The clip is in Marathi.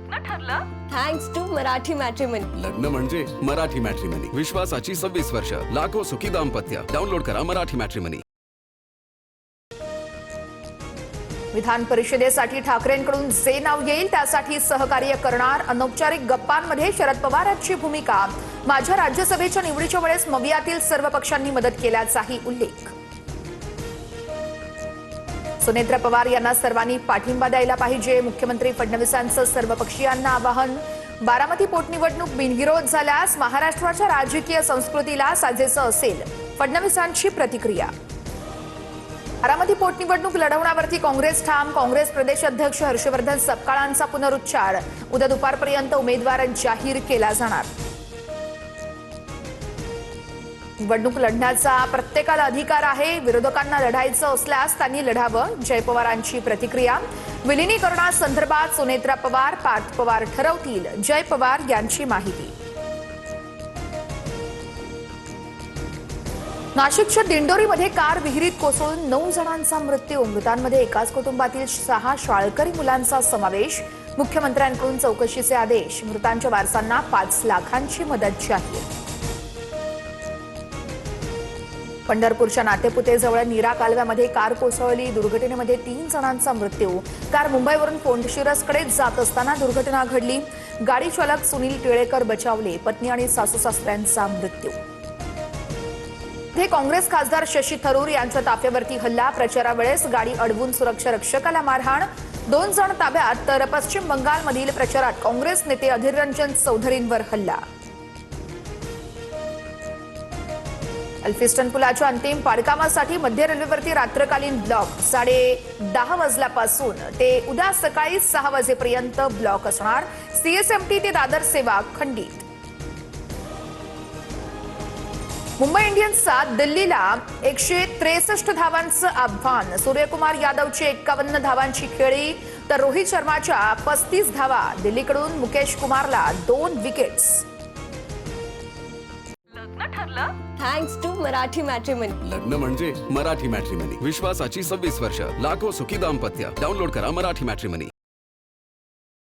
लग्न ठरलं? Thanks to Marathi matrimony. लग्न म्हणजे मराठी मॅट्रिमनी. विश्वासाची 26 वर्ष. लाखो सुखी दाम्पत्य. डाउनलोड करा मराठी मॅट्रिमनी. विधान परिषदेसाठी ठाकरेंकडून जे नाव येईल त्यासाठी सहकार्य करणार. अनौपचारिक गप्पांमध्ये शरद पवार यांची भूमिका. माझ्या राज्यसभेच्या निवडीच्या वेळेस मवियातील सर्व पक्षांनी मदत केल्याचाही उल्लेख. सुनेत्रा पवार यांना सर्वांनी पाठिंबा द्यायला पाहिजे. मुख्यमंत्री फडणवीसांचं सर्वपक्षीयांना आवाहन. बारामती पोटनिवडणूक बिनविरोध झाल्यास महाराष्ट्राच्या राजकीय संस्कृतीला साजेसं असेल. फडणवीसांची प्रतिक्रिया. बारामती पोटनिवडणूक लढवण्यावरती काँग्रेस ठाम. काँग्रेस प्रदेश अध्यक्ष हर्षवर्धन सपकाळांचा पुनरुच्चार. उद्या दुपारपर्यंत उमेदवार जाहीर केला जाणार. निवडणूक लढण्याचा प्रत्येकाला अधिकार आहे. विरोधकांना लढायचं असल्यास त्यांनी लढावं. जय पवारांची प्रतिक्रिया. विलिनीकरणासंदर्भात सुनेत्रा पवार, पार्थ पवार ठरवतील. जय पवार यांची माहिती. नाशिकच्या दिंडोरीमध्ये कार विहिरीत कोसळून 9 जणांचा मृत्यू. मृतांमध्ये एकाच कुटुंबातील 6 शाळकरी मुलांचा समावेश. मुख्यमंत्र्यांकडून चौकशीचे आदेश. मृतांच्या वारसांना 5 लाखांची मदत जाहीर. पंढरपूरच्या नातेपुतेजवळ नीरा कालव्यामध्ये कार कोसळली. दुर्घटनेमध्ये 3 जणांचा मृत्यू. कार मुंबईवरून फोंटशिरसकडे जात असताना दुर्घटना घडली. गाडी चालक सुनील टिळेकर बचावले. पत्नी आणि सासू सासऱ्यांचा मृत्यू. काँग्रेस खासदार शशी थरूर यांच्या ताफ्यावरती हल्ला. प्रचारावेळेस गाडी अडवून सुरक्षा रक्षकाला मारहाण. 2 जण ताब्यात. तर पश्चिम बंगालमधील प्रचारात काँग्रेस नेते अधीर रंजन चौधरींवर हल्ला. एल्फिस्टन पुलाच्या अंतिम पाडकामासाठी मध्य रेल्वेवरती रात्रकालीन ब्लॉक. 10:30 वाजल्यापासून ते उद्या सकाळी 6 वाजेपर्यंत ब्लॉक असणार. सीएसएमटी ते दादर सेवा खंडित. मुंबई इंडियन्सचा दिल्लीला 163 धावांचं आव्हान. सूर्यकुमार यादवची 51 धावांची खेळी तर रोहित शर्माच्या 35 धावा. दिल्लीकडून मुकेश कुमारला 2 विकेट्स. लग्न ठरलं? Thanks to Marathi matrimony. लग्न म्हणजे मराठी मॅट्रिमनी. विश्वासाची 26 वर्ष. लाखो सुखी दाम्पत्य. डाउनलोड करा मराठी मॅट्रिमनी.